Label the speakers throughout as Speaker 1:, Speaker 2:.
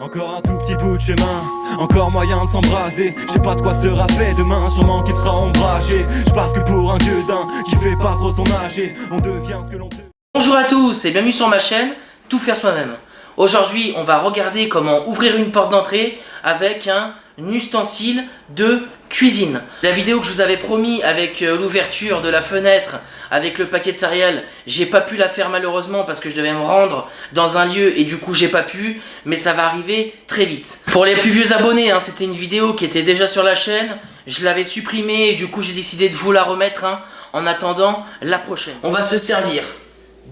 Speaker 1: Encore un tout petit bout de chemin, encore moyen de s'embraser. Je sais pas de quoi sera fait demain, sûrement qu'il sera ombragé. Je passe que pour un gueudin qui fait pas trop son âge et on devient ce que l'on peut.
Speaker 2: Bonjour à tous et bienvenue sur ma chaîne Tout faire soi-même. Aujourd'hui on va regarder comment ouvrir une porte d'entrée avec un ustensile de cuisine. La vidéo que je vous avais promis avec l'ouverture de la fenêtre avec le paquet de céréales, j'ai pas pu la faire malheureusement parce que je devais me rendre dans un lieu et du coup j'ai pas pu, mais ça va arriver très vite. Pour les plus vieux abonnés, c'était une vidéo qui était déjà sur la chaîne, je l'avais supprimée et du coup j'ai décidé de vous la remettre en attendant la prochaine. On va se servir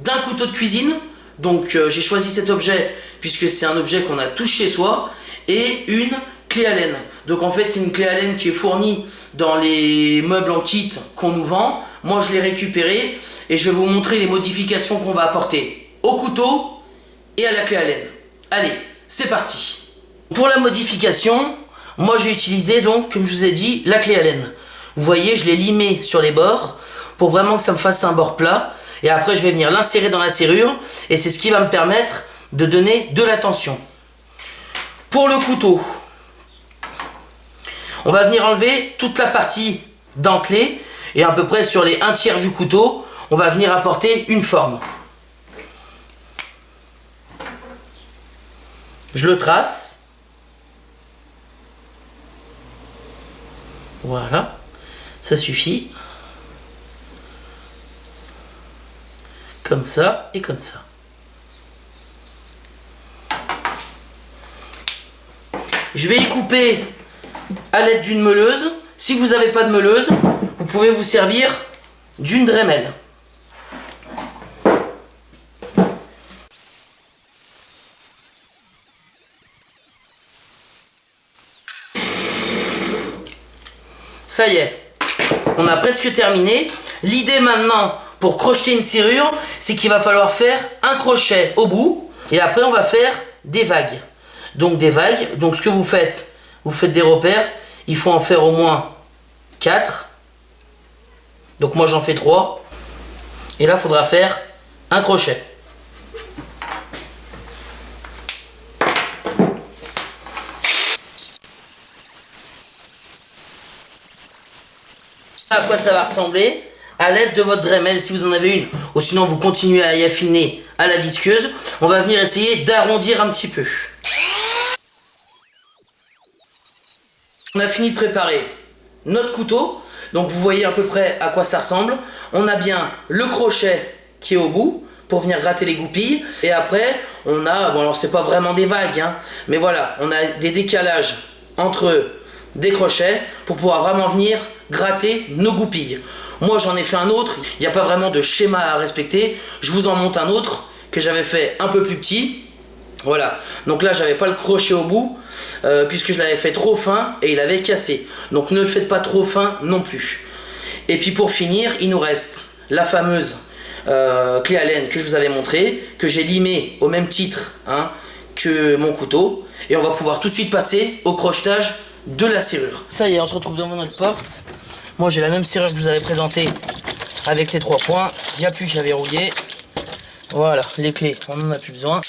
Speaker 2: d'un couteau de cuisine, donc j'ai choisi cet objet puisque c'est un objet qu'on a tous chez soi, et une clé Allen. Donc en fait c'est une clé Allen qui est fournie dans les meubles en kit qu'on nous vend. Moi je l'ai récupérée et je vais vous montrer les modifications qu'on va apporter au couteau et à la clé Allen. Allez, c'est parti. Pour la modification, moi j'ai utilisé donc, comme je vous ai dit, la clé Allen. Vous voyez, je l'ai limée sur les bords pour vraiment que ça me fasse un bord plat. Et après je vais venir l'insérer dans la serrure et c'est ce qui va me permettre de donner de la tension. Pour le couteau, on va venir enlever toute la partie dentelée et à peu près sur les 1/3 du couteau, on va venir apporter une forme. Je le trace. Voilà, ça suffit. Comme ça et comme ça. Je vais y couper à l'aide d'une meuleuse. Si vous n'avez pas de meuleuse, vous pouvez vous servir d'une Dremel. Ça y est, on a presque terminé. L'idée maintenant pour crocheter une serrure, c'est qu'il va falloir faire un crochet au bout et après on va faire des vagues. Donc des vagues, donc ce que vous faites des repères, il faut en faire au moins 4. Donc moi j'en fais 3. Et là il faudra faire un crochet. À quoi ça va ressembler à l'aide de votre Dremel si vous en avez une, ou sinon vous continuez à y affiner à la disqueuse. On va venir essayer d'arrondir un petit peu. On a fini de préparer notre couteau, donc vous voyez à peu près à quoi ça ressemble. On a bien le crochet qui est au bout pour venir gratter les goupilles, et après on a, bon alors c'est pas vraiment des vagues, mais voilà, on a des décalages entre des crochets pour pouvoir vraiment venir gratter nos goupilles. Moi j'en ai fait un autre, il n'y a pas vraiment de schéma à respecter, je vous en montre un autre que j'avais fait un peu plus petit. Voilà, donc là j'avais pas le crochet au bout puisque je l'avais fait trop fin et il avait cassé. Donc ne le faites pas trop fin non plus. Et puis pour finir, il nous reste la fameuse clé Allen que je vous avais montré, que j'ai limée au même titre que mon couteau. Et on va pouvoir tout de suite passer au crochetage de la serrure. Ça y est, on se retrouve devant notre porte. Moi j'ai la même serrure que je vous avais présentée avec les 3 points. Il n'y a plus qu'à verrouiller. Voilà, les clés, on n'en a plus besoin.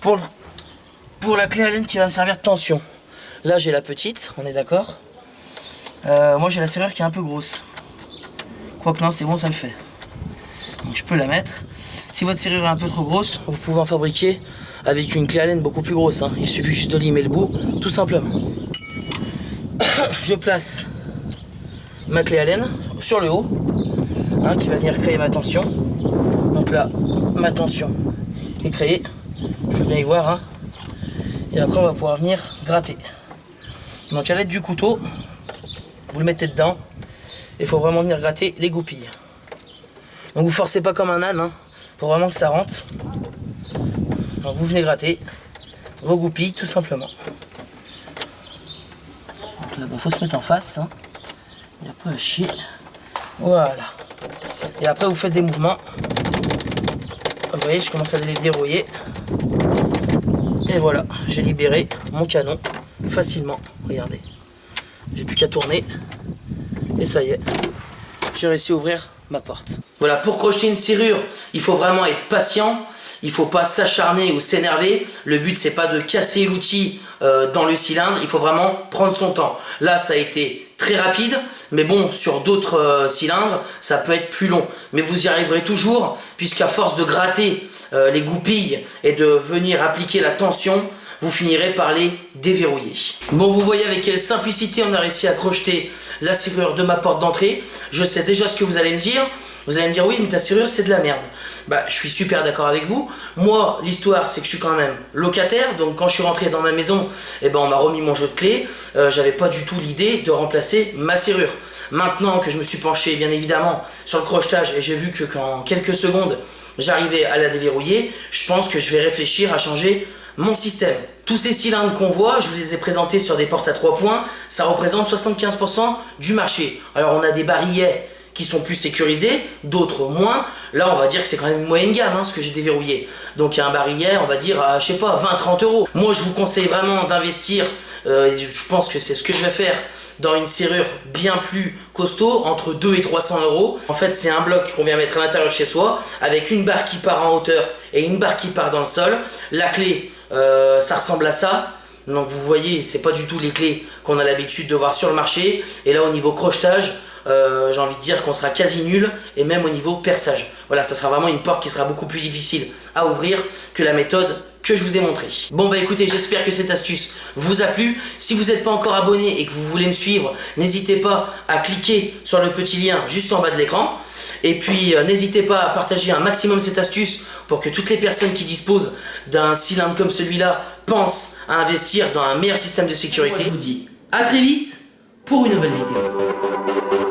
Speaker 2: Pour la clé Allen qui va me servir de tension, là j'ai la petite, on est d'accord. Moi j'ai la serrure qui est un peu grosse. Quoique non, c'est bon, ça le fait. Donc je peux la mettre. Si votre serrure est un peu trop grosse, vous pouvez en fabriquer avec une clé Allen beaucoup plus grosse. Il suffit juste de limer le bout, tout simplement. Je place ma clé Allen sur le haut, qui va venir créer ma tension. Donc là, ma tension est créée. Je peux bien y voir. Et après on va pouvoir venir gratter. Donc à l'aide du couteau, vous le mettez dedans. Il faut vraiment venir gratter les goupilles. Donc vous forcez pas comme un âne, pour vraiment que ça rentre. Donc vous venez gratter vos goupilles tout simplement. Donc là, faut se mettre en face. Il n'y a pas à chier. Voilà. Et après vous faites des mouvements. Vous voyez, je commence à les dérouiller. Et voilà, j'ai libéré mon canon facilement. Regardez. J'ai plus qu'à tourner. Et ça y est. J'ai réussi à ouvrir ma porte. Voilà, pour crocheter une serrure, il faut vraiment être patient, il faut pas s'acharner ou s'énerver. Le but c'est pas de casser l'outil dans le cylindre, il faut vraiment prendre son temps. Là ça a été très rapide, mais bon, sur d'autres cylindres, ça peut être plus long. Mais vous y arriverez toujours, puisqu'à force de gratter les goupilles et de venir appliquer la tension, vous finirez par les déverrouiller. Bon, vous voyez avec quelle simplicité on a réussi à crocheter la serrure de ma porte d'entrée. Je sais déjà ce que vous allez me dire. Vous allez me dire, oui, mais ta serrure, c'est de la merde. Bah, je suis super d'accord avec vous. Moi, l'histoire, c'est que je suis quand même locataire. Donc, quand je suis rentré dans ma maison, eh ben, on m'a remis mon jeu de clés. J'avais pas du tout l'idée de remplacer ma serrure. Maintenant que je me suis penché, bien évidemment, sur le crochetage et j'ai vu que qu'en quelques secondes, j'arrivais à la déverrouiller, je pense que je vais réfléchir à changer mon système. Tous ces cylindres qu'on voit, je vous les ai présentés sur des portes à 3 points, ça représente 75% du marché. Alors on a des barillets qui sont plus sécurisés, d'autres moins. Là on va dire que c'est quand même une moyenne gamme ce que j'ai déverrouillé. Donc il y a un barillet, on va dire à, je sais pas, 20-30 euros. Moi je vous conseille vraiment d'investir, je pense que c'est ce que je vais faire, dans une serrure bien plus costaud, entre 2 et 300 euros. En fait c'est un bloc qu'on vient mettre à l'intérieur de chez soi, avec une barre qui part en hauteur et une barre qui part dans le sol. La clé, ça ressemble à ça. Donc vous voyez, c'est pas du tout les clés qu'on a l'habitude de voir sur le marché. Et là au niveau crochetage, j'ai envie de dire qu'on sera quasi nul, et même au niveau perçage. Voilà, ça sera vraiment une porte qui sera beaucoup plus difficile à ouvrir que la méthode que je vous ai montré. Bon bah écoutez, j'espère que cette astuce vous a plu. Si vous n'êtes pas encore abonné et que vous voulez me suivre, n'hésitez pas à cliquer sur le petit lien juste en bas de l'écran. Et puis n'hésitez pas à partager un maximum cette astuce pour que toutes les personnes qui disposent d'un cylindre comme celui-là pensent à investir dans un meilleur système de sécurité. Moi, je vous dis à très vite pour une nouvelle vidéo.